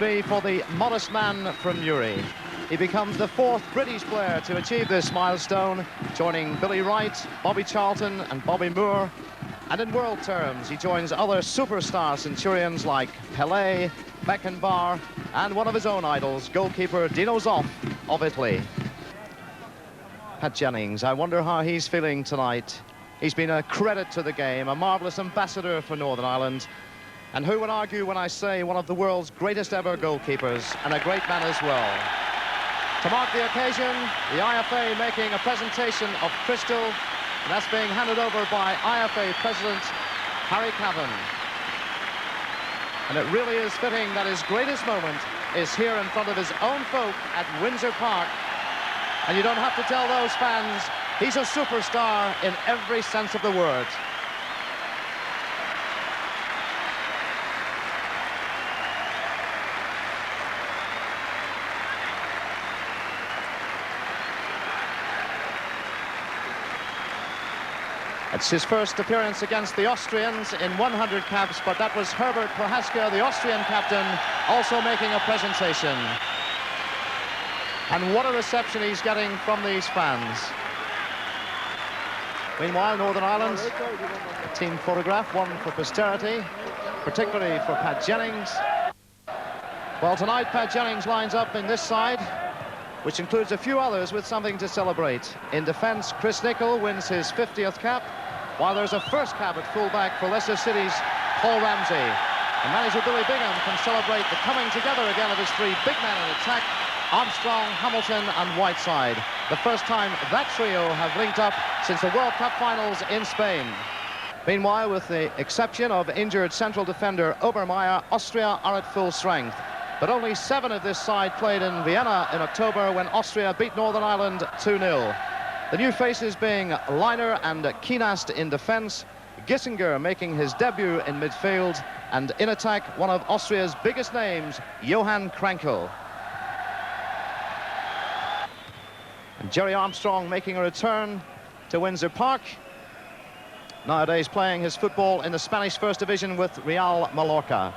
Be for the modest man from Newry. He becomes the fourth British player to achieve this milestone, joining Billy Wright, Bobby Charlton and Bobby Moore. And in world terms, he joins other superstar centurions like Pelé, Beckenbauer, and one of his own idols, goalkeeper Dino Zoff of Italy. Pat Jennings, I wonder how he's feeling tonight. He's been a credit to the game, a marvellous ambassador for Northern Ireland. And who would argue when I say one of the world's greatest ever goalkeepers, and a great man as well. To mark the occasion, the IFA making a presentation of crystal, and that's being handed over by IFA President Harry Cavan. And it really is fitting that his greatest moment is here in front of his own folk at Windsor Park. And you don't have to tell those fans, he's a superstar in every sense of the word. It's his first appearance against the Austrians in 100 caps, but that was Herbert Prohaska, the Austrian captain, also making a presentation. And what a reception he's getting from these fans. Meanwhile, Northern Ireland, a team photograph, one for posterity, particularly for Pat Jennings. Well, tonight Pat Jennings lines up in this side, which includes a few others with something to celebrate. In defence, Chris Nicholl wins his 50th cap, while there's a first cap at full-back for Leicester City's Paul Ramsey. And manager Billy Bingham can celebrate the coming together again of his three big men in attack, Armstrong, Hamilton and Whiteside. The first time that trio have linked up since the World Cup finals in Spain. Meanwhile, with the exception of injured central defender Obermeier, Austria are at full strength. But only 7 of this side played in Vienna in October when Austria beat Northern Ireland 2-0. The new faces being Leiner and Kienast in defence, Gissinger making his debut in midfield, and in attack, one of Austria's biggest names, Johan Krankel. And Jerry Armstrong making a return to Windsor Park, nowadays playing his football in the Spanish First Division with Real Mallorca.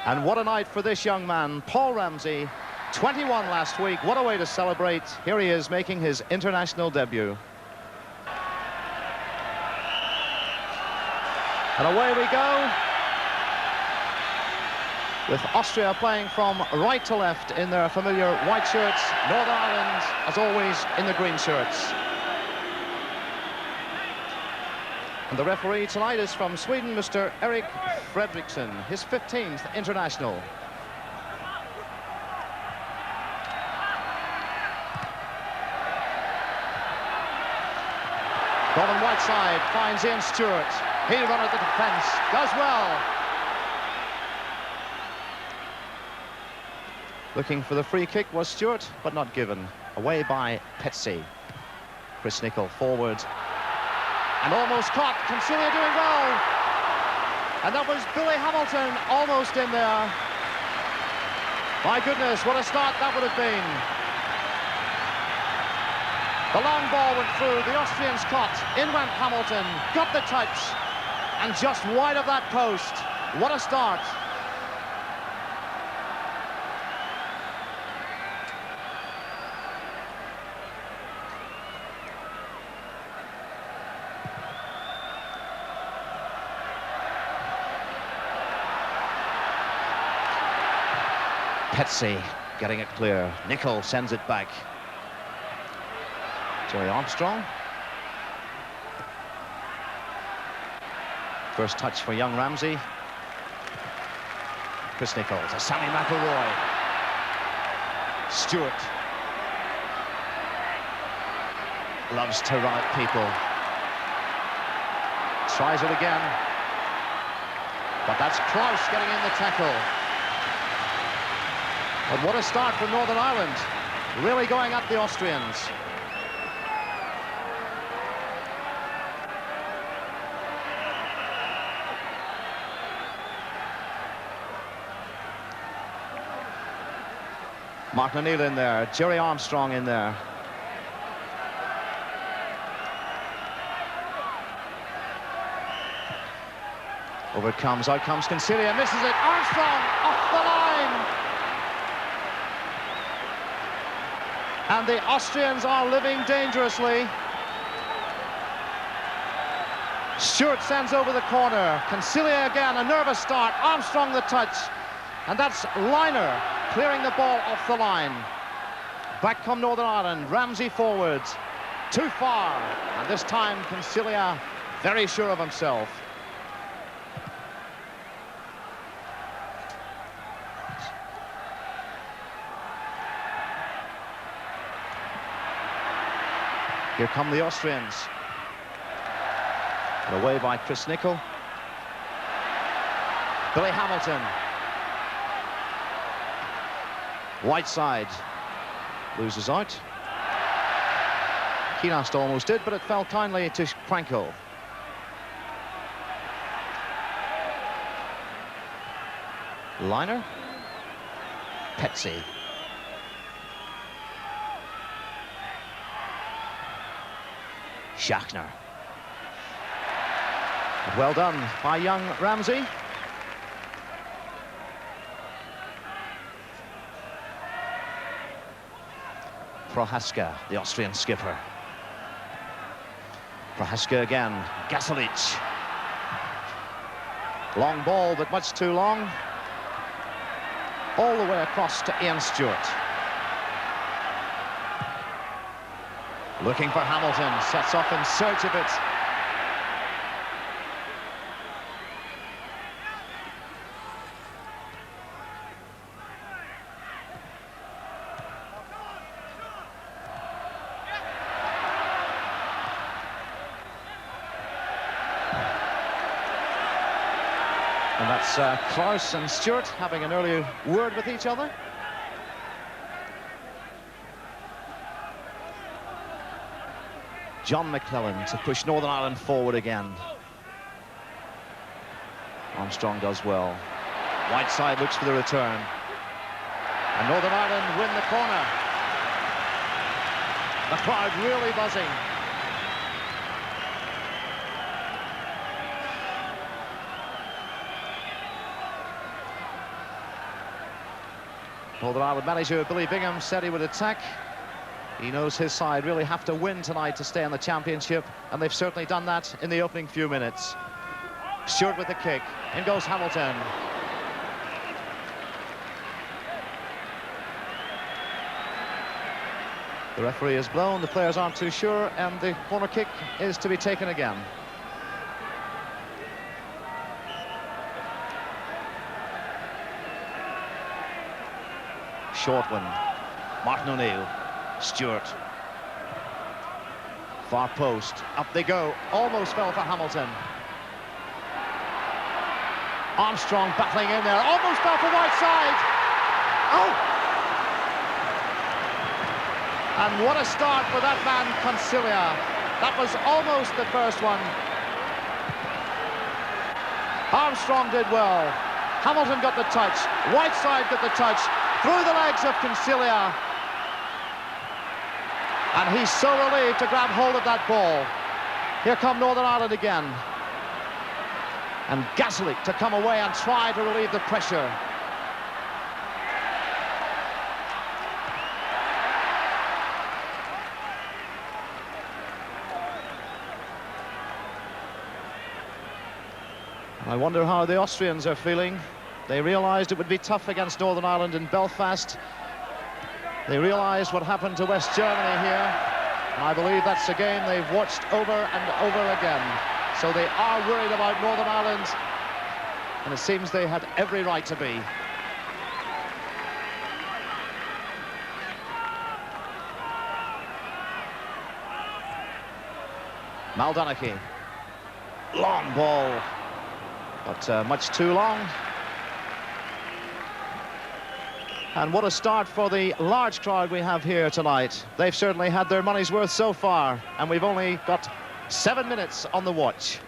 And what a night for this young man, Paul Ramsey, 21 last week. What a way to celebrate. Here he is making his international debut. And away we go, with Austria playing from right to left in their familiar white shirts. Northern Ireland, as always, in the green shirts. And the referee tonight is from Sweden, Mr. Erik Fredriksson, his 15th international. Colin Whiteside finds Ian Stewart. He'll run at the defence, does well. Looking for the free kick was Stewart, but not given. Away by Petsy. Chris Nicholl forward. And almost caught, Consilia doing well. And that was Billy Hamilton almost in there. My goodness, what a start that would have been. The long ball went through, the Austrians caught, in went Hamilton, got the touch, and just wide of that post. What a start. Petsy getting it clear. Nicholl sends it back. Jerry Armstrong. First touch for young Ramsey. Chris Nicholl to Sammy McElroy. Stewart. Loves to run at people. Tries it again. But that's Klaus getting in the tackle. But what a start for Northern Ireland. Really going at the Austrians. Mark O'Neill in there, Jerry Armstrong in there. Over it comes, out comes Concilia, misses it, Armstrong off the line! And the Austrians are living dangerously. Stewart sends over the corner, Concilia again, a nervous start, Armstrong the touch, and that's Liner clearing the ball off the line. Back come Northern Ireland, Ramsey forwards, too far, and this time Concilia very sure of himself. Here come the Austrians. And away by Chris Nicol. Billy Hamilton. Whiteside loses out. Keenast almost did, but it fell kindly to Franco. Liner. Petsy. Schachner. Well done by young Ramsey. Prohaska, the Austrian skipper. Prohaska again, Gasolic. Long ball, but much too long. All the way across to Ian Stewart. Looking for Hamilton, sets off in search of it. And that's Klaus and Stewart having an early word with each other. John McClellan to push Northern Ireland forward again. Armstrong does well. Whiteside looks for the return. And Northern Ireland win the corner. The crowd really buzzing. Northern Ireland manager Billy Bingham said he would attack. He knows his side really have to win tonight to stay in the championship, and they've certainly done that in the opening few minutes. Stewart with the kick. In goes Hamilton. The referee is blown, the players aren't too sure, and the corner kick is to be taken again. Short one. Martin O'Neill. Stewart. Far post. Up they go. Almost fell for Hamilton. Armstrong battling in there. Almost fell for Whiteside. Oh! And what a start for that man, Concilia. That was almost the first one. Armstrong did well. Hamilton got the touch. Whiteside got the touch. Through the legs of Concilia. And he's so relieved to grab hold of that ball. Here come Northern Ireland again. And Gasolic to come away and try to relieve the pressure. I wonder how the Austrians are feeling. They realised it would be tough against Northern Ireland in Belfast. They realised what happened to West Germany here, and I believe that's a game they've watched over and over again. So they are worried about Northern Ireland, and it seems they had every right to be. Maldonaghy. Long ball, but much too long. And what a start for the large crowd we have here tonight. They've certainly had their money's worth so far, and we've only got 7 minutes on the watch.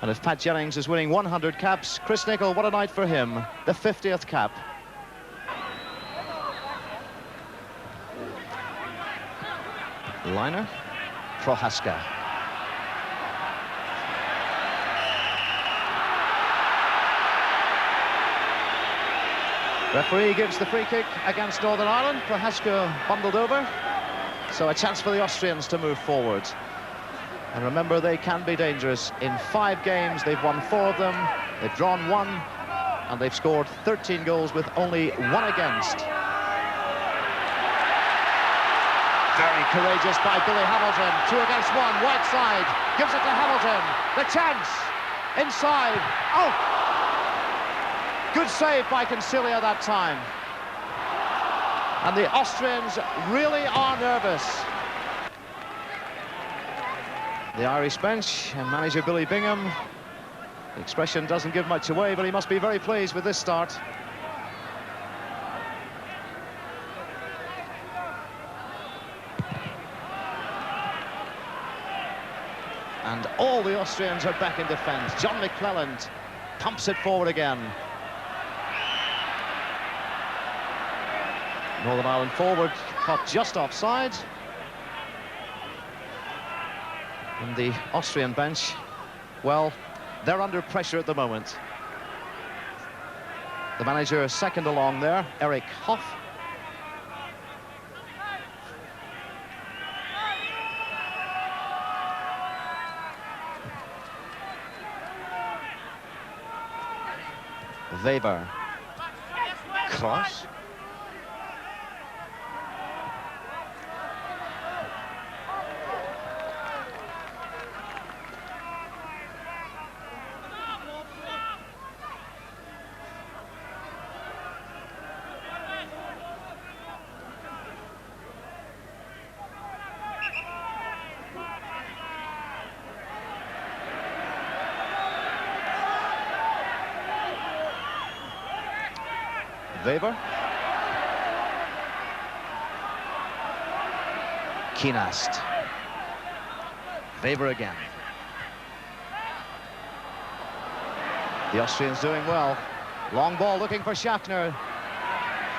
And if Pat Jennings is winning 100 caps, Chris Nicol, what a night for him. The 50th cap. Liner. Prohaska. Referee gives the free kick against Northern Ireland. Prohaska bundled over. So a chance for the Austrians to move forward. And remember, they can be dangerous. In 5 games, they've won 4 of them. They've drawn 1. And they've scored 13 goals with only 1 against. Very courageous by Billy Hamilton. 2 against 1. White side. Gives it to Hamilton. The chance. Inside. Out. Good save by Concilia that time. And the Austrians really are nervous. The Irish bench and manager Billy Bingham. The expression doesn't give much away, but he must be very pleased with this start. And all the Austrians are back in defence. John McClelland pumps it forward again. Northern Ireland forward caught just offside. And the Austrian bench, well, they're under pressure at the moment. The manager is second along there, Eric Hoff. Weber. Cross. Weber. Kienast. Weber again. The Austrians doing well. Long ball looking for Schaffner.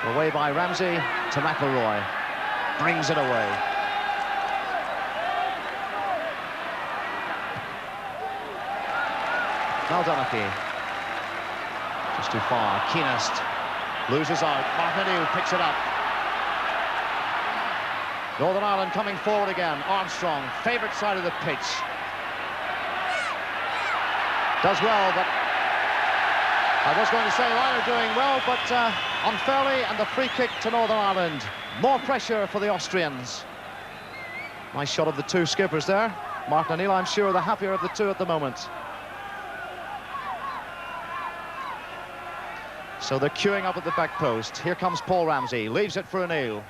Away by Ramsey to McElroy. Brings it away. Now Donaghy. Just too far. Kienast. Loses out. Martin picks it up. Northern Ireland coming forward again. Armstrong, favourite side of the pitch. Does well, but I was going to say Liner doing well, but unfairly, and the free kick to Northern Ireland. More pressure for the Austrians. Nice shot of the 2 skippers there. Martin O'Neill, I'm sure, the happier of the 2 at the moment. So they're queuing up at the back post. Here comes Paul Ramsey, leaves it for O'Neill.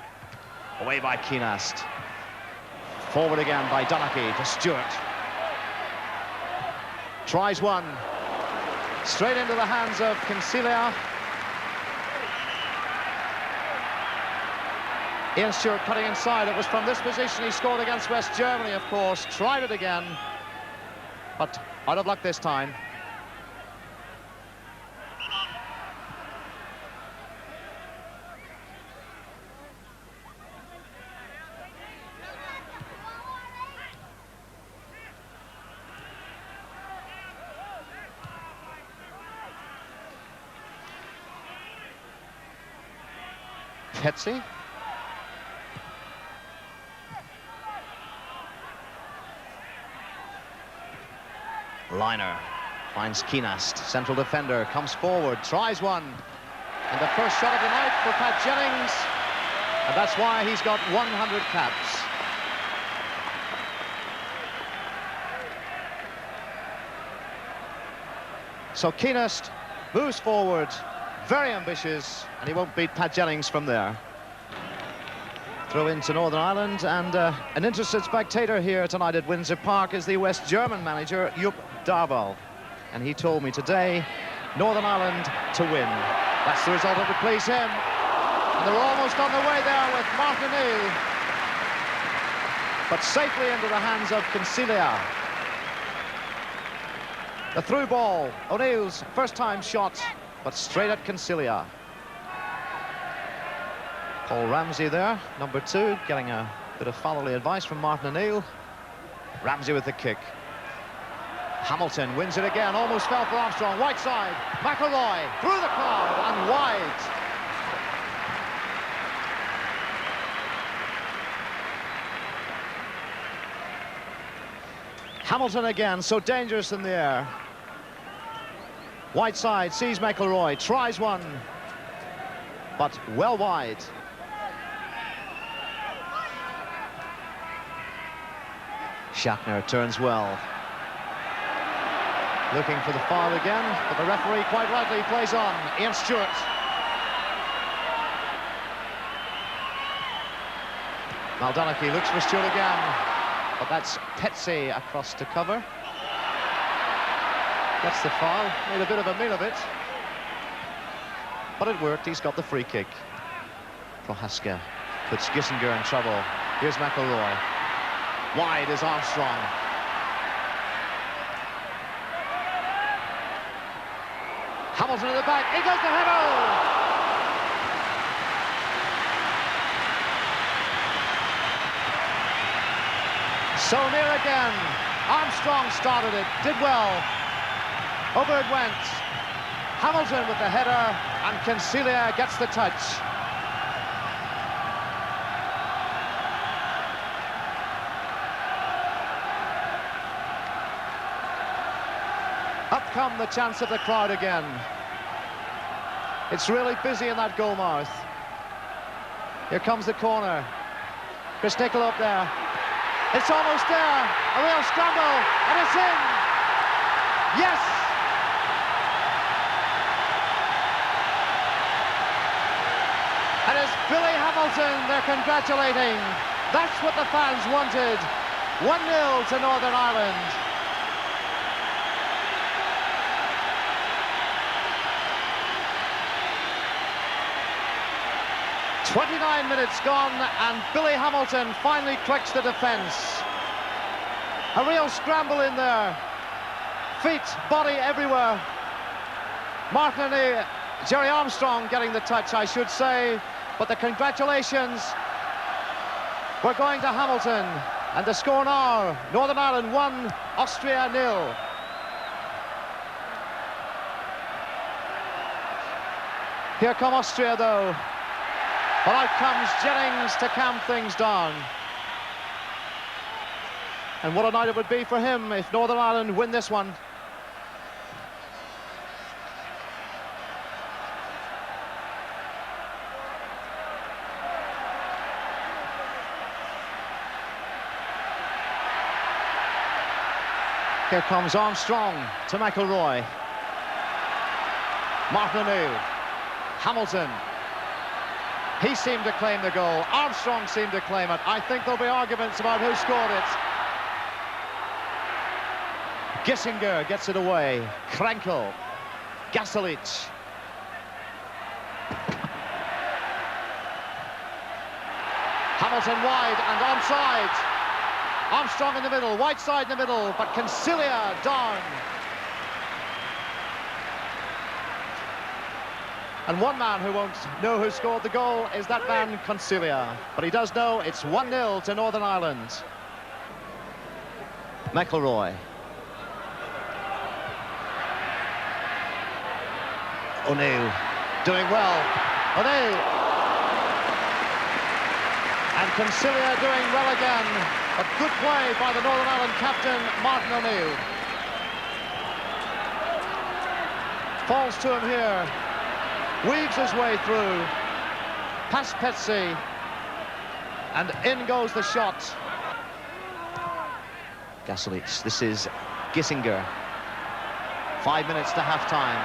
Away by Kienast. Forward again by Donaghy to Stewart. Tries one. Straight into the hands of Concilia. Ian Stewart cutting inside. It was from this position he scored against West Germany, of course. Tried it again, but out of luck this time. Petsy. Liner finds Kienast, central defender, comes forward, tries one. And the first shot of the night for Pat Jennings. And that's why he's got 100 caps. So Kienast moves forward, very ambitious, and he won't beat Pat Jennings from there. Throw into Northern Ireland, and an interested spectator here tonight at Windsor Park is the West German manager, Jupp Darval. And he told me today, Northern Ireland to win. That's the result that would please him. And they're almost on the way there with Martin O'Neill. But safely into the hands of Concilia. The through ball, O'Neill's first-time shot, but straight at Concilia. Paul Ramsey there, number 2, getting a bit of fatherly advice from Martin O'Neill. Ramsey with the kick. Hamilton wins it again, almost fell for Armstrong. White side, McElroy through the crowd and wide. Hamilton again, so dangerous in the air. White side, sees McElroy, tries one, but well wide. Shatner turns well. Looking for the foul again, but the referee quite rightly plays on. Ian Stewart. Maldonaky looks for Stewart again, but that's Petsy across to cover. Gets the foul, made a bit of a meal of it. But it worked, he's got the free kick. Prohaska puts Gissinger in trouble. Here's McElroy. Wide is Armstrong. Hamilton at the back, he goes to header! So near again. Armstrong started it, did well. Over it went. Hamilton with the header, and Cancelia gets the touch. Up come the chance of the crowd again. It's really busy in that goal mouth. Here comes the corner. Chris Nicholl up there. It's almost there. A real scramble, and it's in. Yes. And it's Billy Hamilton they're congratulating. That's what the fans wanted. 1-0 to Northern Ireland. "29 minutes gone, and Billy Hamilton finally clicks the defence. A real scramble in there. Feet, body everywhere. Martin O'Neill, Jerry Armstrong getting the touch, I should say. But the congratulations were going to Hamilton. And the score now, Northern Ireland 1, Austria 0. Here come Austria, though. Well, out comes Jennings to calm things down. And what a night it would be for him if Northern Ireland win this one. Here comes Armstrong to McElroy. Martin O'Neill. Hamilton. He seemed to claim the goal. Armstrong seemed to claim it. I think there'll be arguments about who scored it. Gissinger gets it away. Krenkel. Gasolic. Hamilton wide and onside. Armstrong in the middle, White side in the middle, but Cancelia down. And one man who won't know who scored the goal is that man, Cancelia. But he does know it's 1-0 to Northern Ireland. McElroy. O'Neill doing well. O'Neill. And Cancelia doing well again. A good play by the Northern Ireland captain, Martin O'Neill. Falls to him here. Weaves his way through. Past Petsy. And in goes the shot. Gasolic. This is Gissinger. 5 minutes to half-time.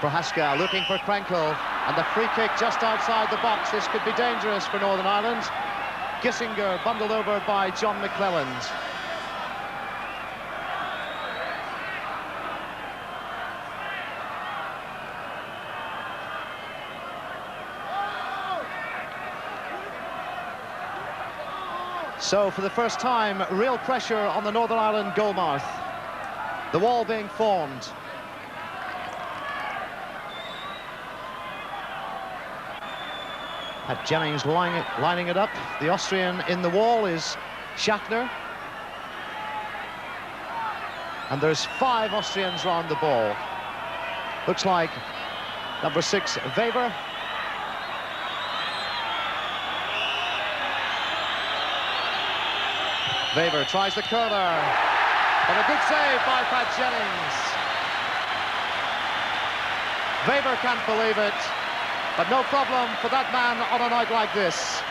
Prohaska looking for Krenkel. And the free kick just outside the box. This could be dangerous for Northern Ireland. Gissinger bundled over by John McClelland. So for the first time, real pressure on the Northern Ireland goal mouth. The wall being formed. Pat Jennings lining it up. The Austrian in the wall is Shatner. And there's 5 Austrians round the ball. Looks like number 6, Weber. Weber tries the curler, but a good save by Pat Jennings. Weber can't believe it, but no problem for that man on a night like this.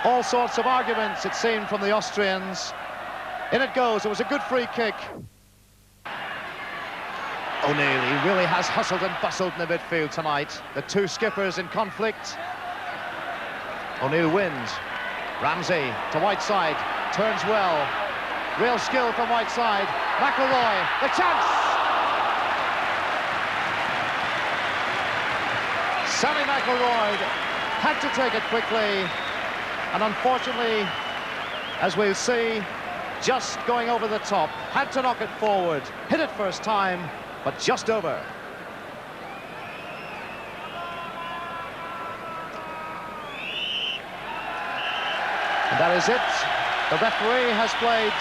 All sorts of arguments, it seemed, from the Austrians. In it goes. It was a good free kick. O'Neill, he really has hustled and bustled in the midfield tonight. The two skippers in conflict. O'Neill wins. Ramsey to Whiteside, turns well. Real skill from Whiteside. McElroy, the chance! Sammy McElroy had to take it quickly, and unfortunately, as we'll see, just going over the top. Had to knock it forward. Hit it first time, but just over. And that is it. The referee has played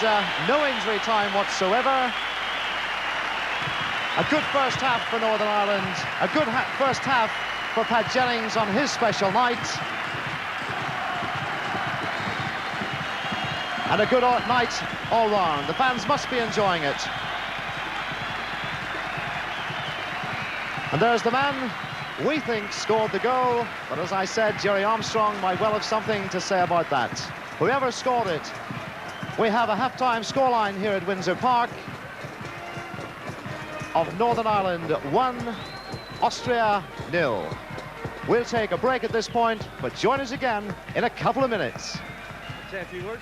no injury time whatsoever. A good first half for Northern Ireland. A good first half for Pat Jennings on his special night. And a good night all round. The fans must be enjoying it. And there's the man we think scored the goal. But as I said, Jerry Armstrong might well have something to say about that. Whoever scored it, we have a half-time scoreline here at Windsor Park of Northern Ireland 1, Austria 0. We'll take a break at this point, but join us again in a couple of minutes. Say a few words.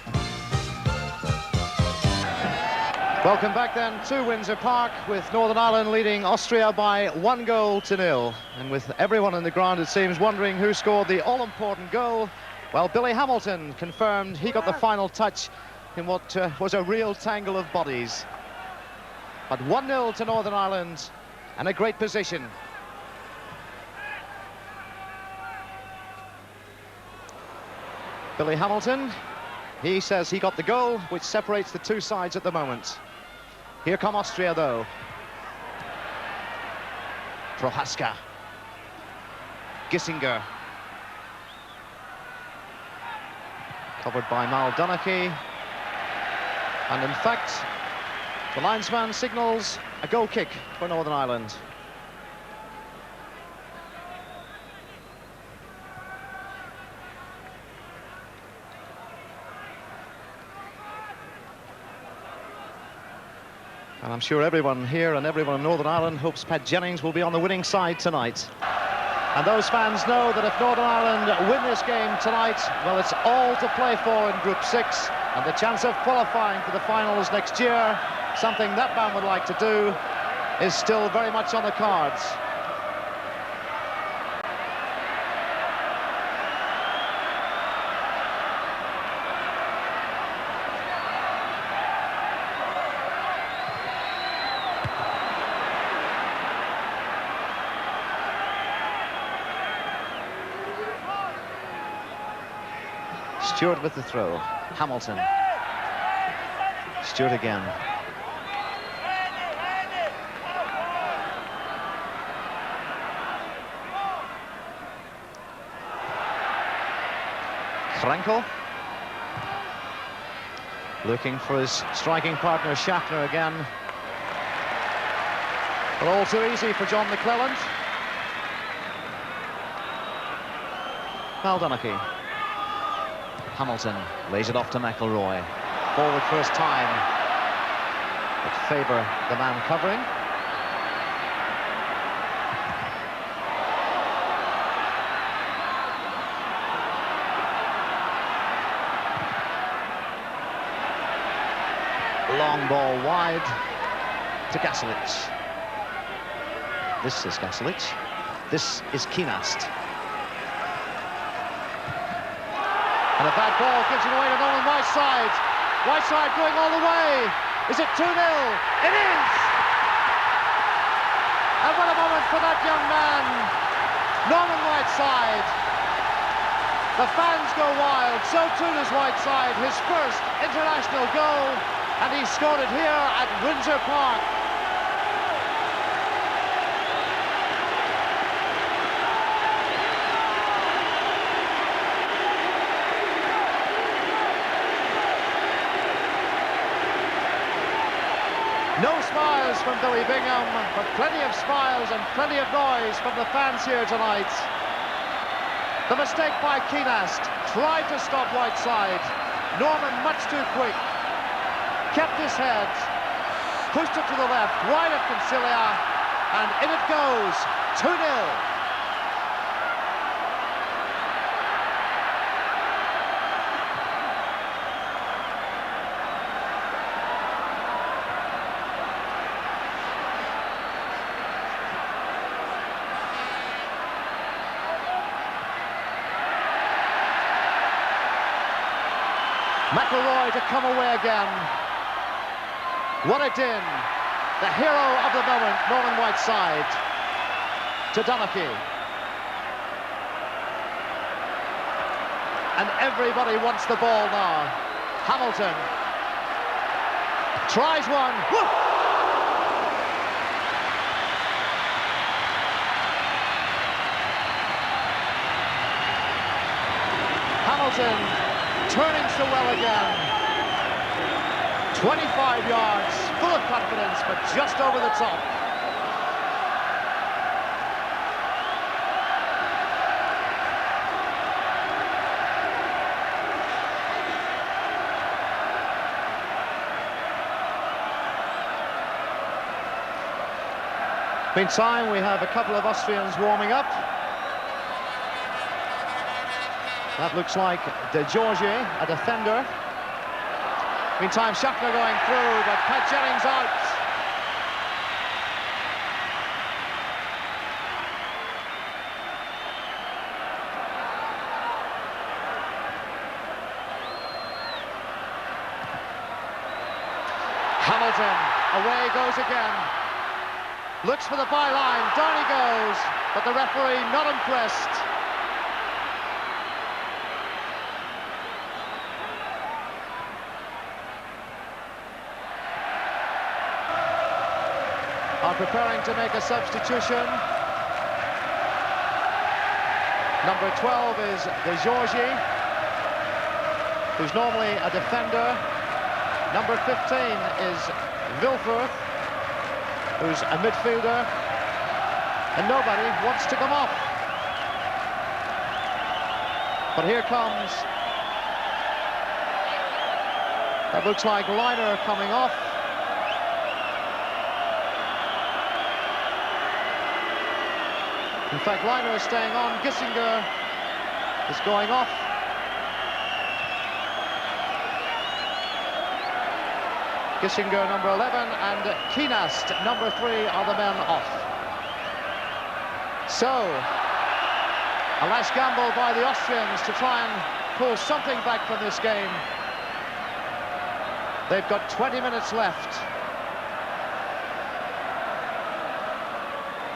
Welcome back then to Windsor Park, with Northern Ireland leading Austria by 1-0. And with everyone in the ground, it seems, wondering who scored the all-important goal. Well, Billy Hamilton confirmed he got the final touch in what was a real tangle of bodies. But 1-0 to Northern Ireland, and a great position. Billy Hamilton, he says he got the goal, which separates the two sides at the moment. Here come Austria, though. Prohaska. Gissinger. Covered by Mal Donaghy. And in fact, the linesman signals a goal kick for Northern Ireland. And I'm sure everyone here and everyone in Northern Ireland hopes Pat Jennings will be on the winning side tonight. And those fans know that if Northern Ireland win this game tonight, well, it's all to play for in Group 6, and the chance of qualifying for the finals next year, something that man would like to do, is still very much on the cards. Stewart with the throw. Hamilton. Stewart again. Krenkel. Looking for his striking partner, Schaffner, again. But all too easy for John McClelland. Mal Donaghy. Hamilton lays it off to McElroy. Forward first time. But Faber, the man covering. Long ball wide to Gasilic. This is Gasilic. This is Kinast. And a bad ball gives it away to Nolan Whiteside. Whiteside going all the way. Is it 2-0? It is! And what a moment for that young man, Norman Whiteside. The fans go wild, so too does Whiteside. His first international goal, and he scored it here at Windsor Park. No smiles from Billy Bingham, but plenty of smiles and plenty of noise from the fans here tonight. The mistake by Keenast, tried to stop Whiteside. Norman much too quick, kept his head, pushed it to the left, wide of Concilia, and in it goes, 2-0. McElroy to come away again. What a din. The hero of the moment, Norman Whiteside, to Donachie. And everybody wants the ball now. Hamilton tries one. Woo! Hamilton turning so well again. 25 yards, full of confidence, but just over the top. Meantime, we have a couple of Austrians warming up. That looks like De Giorgi, a defender. Meantime, Schachner going through, but Pat Jennings out. Hamilton, away goes again. Looks for the byline, down he goes, but the referee not impressed. Are preparing to make a substitution. Number 12 is De Giorgi, who's normally a defender. Number 15 is Vilforth, who's a midfielder. And nobody wants to come off. But here comes, that looks like Liner coming off. In fact, Liner is staying on. Gissinger is going off. Gissinger, number 11, and Keenast, number 3, are the men off. So, a last gamble by the Austrians to try and pull something back from this game. They've got 20 minutes left.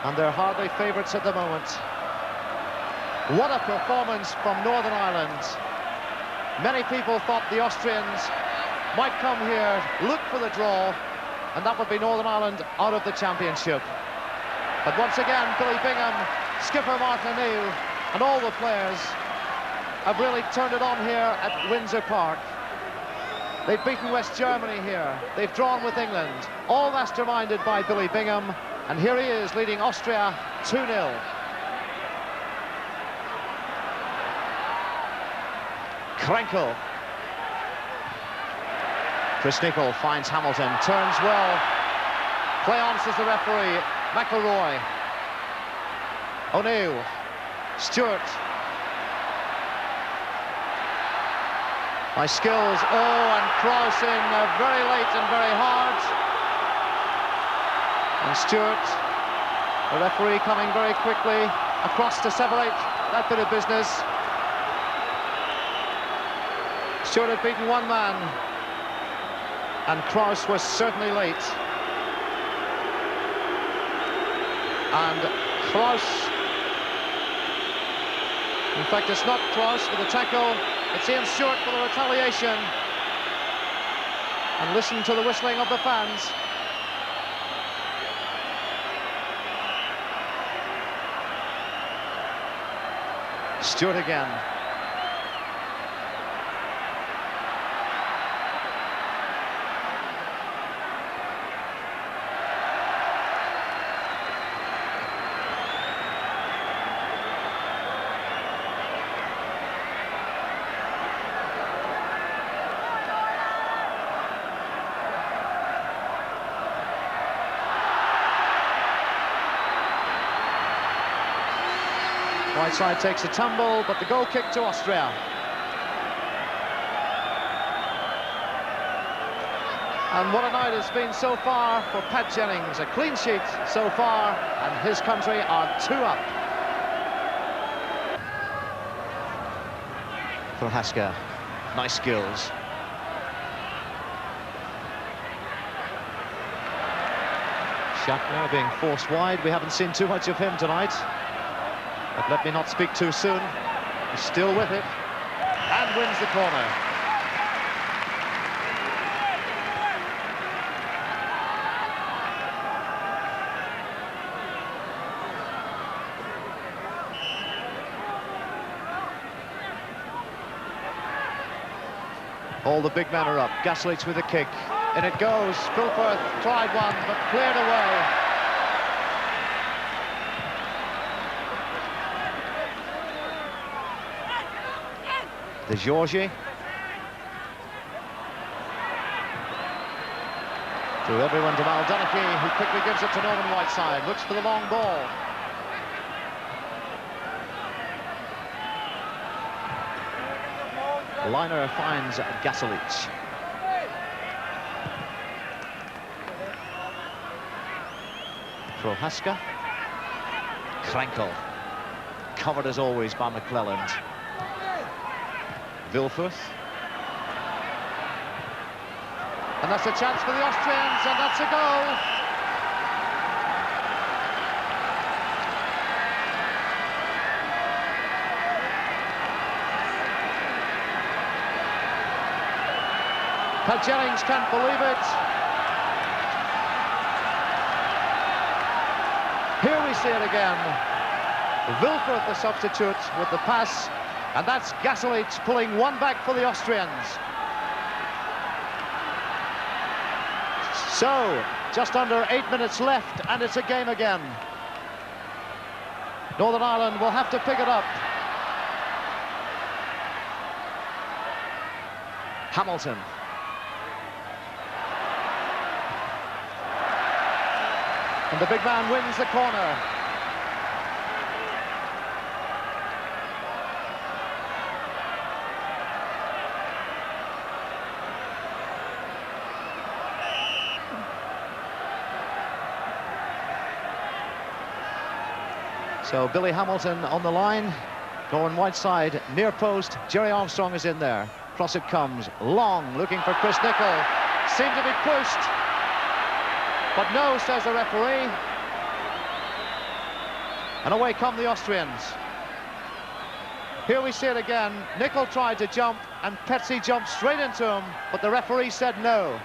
And they're hardly favourites at the moment. What a performance from Northern Ireland. Many people thought the Austrians might come here, look for the draw, and that would be Northern Ireland out of the championship. But once again, Billy Bingham, skipper Martin O'Neill, and all the players have really turned it on here at Windsor Park. They've beaten West Germany here. They've drawn with England, all masterminded by Billy Bingham. And here he is, leading Austria 2-0. Krenkel. Chris Nicholl finds Hamilton, turns well. Play on, says the referee. McElroy. O'Neill. Stewart. By Skills. Oh, and Krause in very late and very hard. And Stewart, the referee, coming very quickly across to separate that bit of business. Stewart had beaten one man, and Krause was certainly late. And Krause, in fact, it's not Krause for the tackle, it's Ian Stewart for the retaliation. And listen to the whistling of the fans. Stewart again. Whiteside takes a tumble, but the goal kick to Austria. And what a night it's been so far for Pat Jennings. A clean sheet so far, and his country are 2 up. Prohaska, nice skills. Shatner being forced wide. We haven't seen too much of him tonight. But let me not speak too soon. He's still with it and wins the corner. All the big men are up. Gaslich with a kick. In it goes. Filforth tried one, but cleared away. De Giorgi. Through everyone to Maldoneki, who quickly gives it to Norman Whiteside. Looks for the long ball. Liner finds Gaslich. Prohaska. Krenkel. Covered as always by McClelland. Vilfuth. And that's a chance for the Austrians, and that's a goal. Pat Jennings can't believe it. Here we see it again. Vilfuth, the substitute, with the pass, and that's Gaslich pulling one back for the Austrians. So, just under 8 minutes left, and it's a game again. Northern Ireland will have to pick it up. Hamilton. And the big man wins the corner. So Billy Hamilton on the line. Norman Whiteside, near post. Jerry Armstrong is in there. Cross it comes. Long, looking for Chris Nicol. Seemed to be pushed. But no, says the referee. And away come the Austrians. Here we see it again. Nicol tried to jump, and Petsy jumped straight into him, but the referee said no.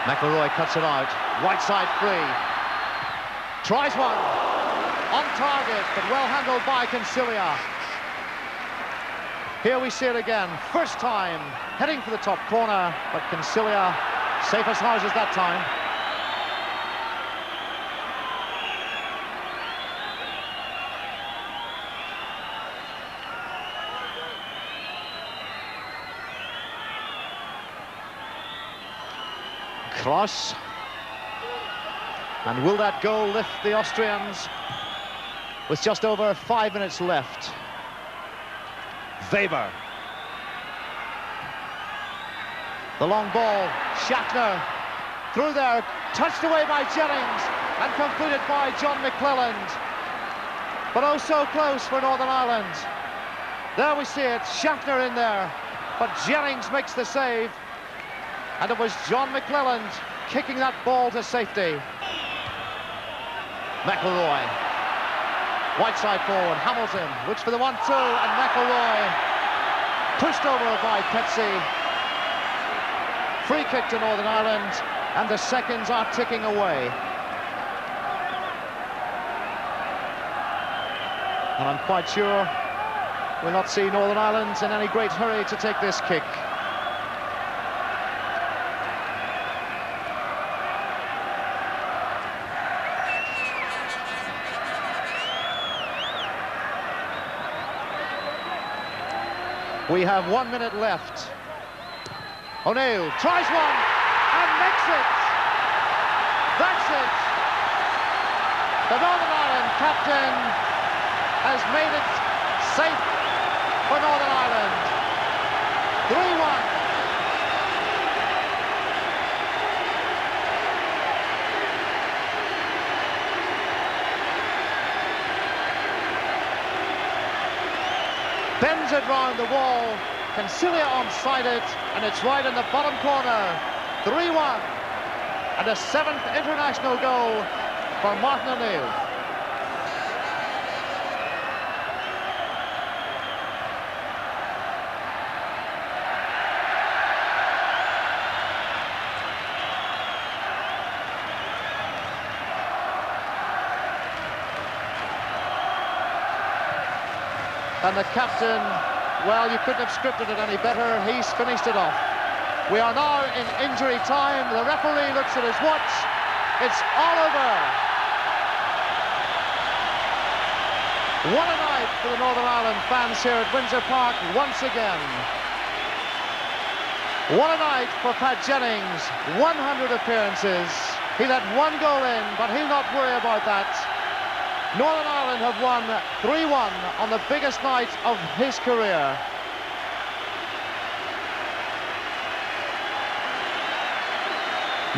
McElroy cuts it out. Whiteside free. Tries one. On target, but well handled by Concilia. Here we see it again. First time heading for the top corner, but Concilia safe as houses that time. Cross, and will that goal lift the Austrians with just over 5 minutes left? Weber, the long ball, Shatner through there, touched away by Jennings and completed by John McClelland, but oh so close for Northern Ireland. There we see it, Shatner in there, but Jennings makes the save. And it was John McClelland kicking that ball to safety. McElroy. Whiteside forward. Hamilton looks for the 1-2, and McElroy pushed over by Petsy. Free kick to Northern Ireland, and the seconds are ticking away. And I'm quite sure will not see Northern Ireland in any great hurry to take this kick. We have 1 minute left. O'Neill tries one and makes it. That's it. The Northern Ireland captain has made it safe for Northern Ireland. 3-1. Bends it round the wall, Cancilia onside it, and it's right in the bottom corner. 3-1, and a 7th international goal for Martin O'Neill. And the captain, well, you couldn't have scripted it any better. He's finished it off. We are now in injury time. The referee looks at his watch. It's all over. What a night for the Northern Ireland fans here at Windsor Park once again. What a night for Pat Jennings. 100 appearances. He let 1 goal in, but he'll not worry about that. Northern Ireland have won 3-1 on the biggest night of his career.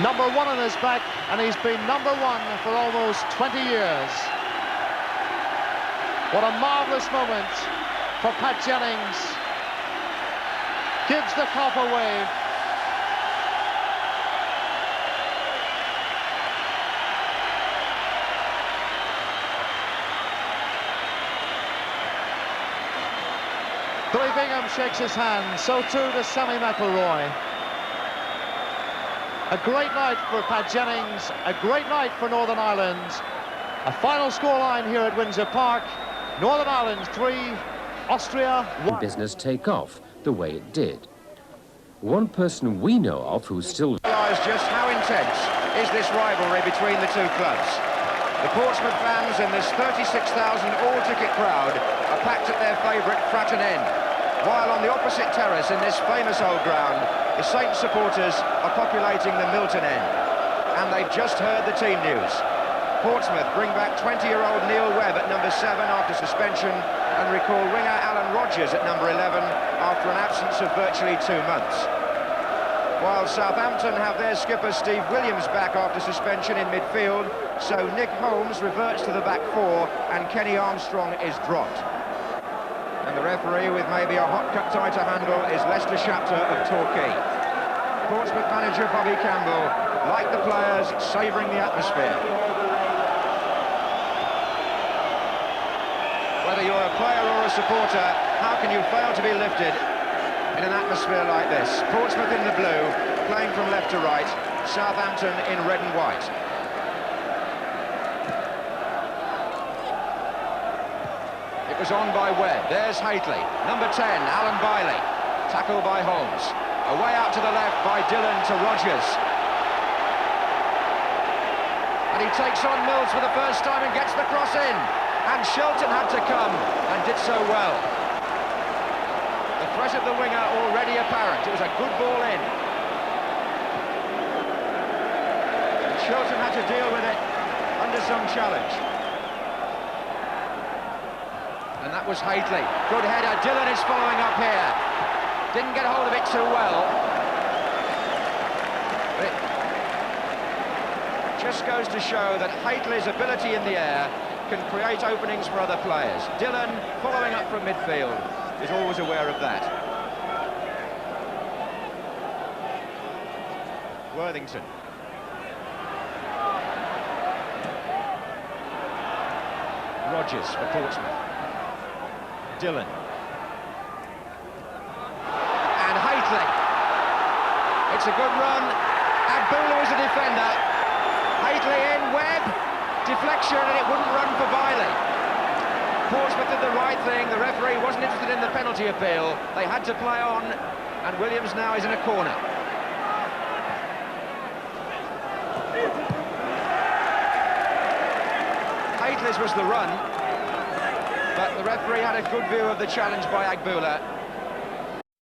Number 1 on his back, and he's been number 1 for almost 20 years. What a marvellous moment for Pat Jennings. Gives the cop a wave. Billy Bingham shakes his hand, so too does Sammy McIlroy. A great night for Pat Jennings, a great night for Northern Ireland. A final scoreline here at Windsor Park. Northern Ireland 3, Austria 1. Business take off the way it did. One person we know of who's still... ...realise just how intense is this rivalry between the two clubs. The Portsmouth fans in this 36,000 all-ticket crowd are packed at their favourite Fratton Inn, while on the opposite terrace in this famous old ground, the Saints supporters are populating the Milton End. And they've just heard the team news. Portsmouth bring back 20-year-old Neil Webb at number 7 after suspension and recall winger Alan Rodgers at number 11 after an absence of virtually 2 months. While Southampton have their skipper Steve Williams back after suspension in midfield, so Nick Holmes reverts to the back 4 and Kenny Armstrong is dropped. And the referee, with maybe a hot cut tie to handle, is Lester Shapter of Torquay. Portsmouth manager Bobby Campbell, like the players, savouring the atmosphere. Whether you're a player or a supporter, how can you fail to be lifted in an atmosphere like this? Portsmouth in the blue, playing from left to right, Southampton in red and white. It was on by Webb. There's Haitley. Number 10, Alan Bailey. Tackled by Holmes. Away out to the left by Dillon to Rodgers. And he takes on Mills for the first time and gets the cross in. And Shelton had to come and did so well. The threat of the winger already apparent. It was a good ball in. And Shelton had to deal with it under some challenge. And that was Haitley. Good header. Dillon is following up here. Didn't get hold of it too well. But it just goes to show that Haitley's ability in the air can create openings for other players. Dillon, following up from midfield, is always aware of that. Worthington. Rodgers for Portsmouth. Dillon. And Haitley. It's a good run. Agbulu is a defender. Haitley in, Webb. Deflection, and it wouldn't run for Bailey. Portsmouth did the right thing. The referee wasn't interested in the penalty appeal. They had to play on, and Williams now is in a corner. Haitley's was the run, but the referee had a good view of the challenge by Agbula.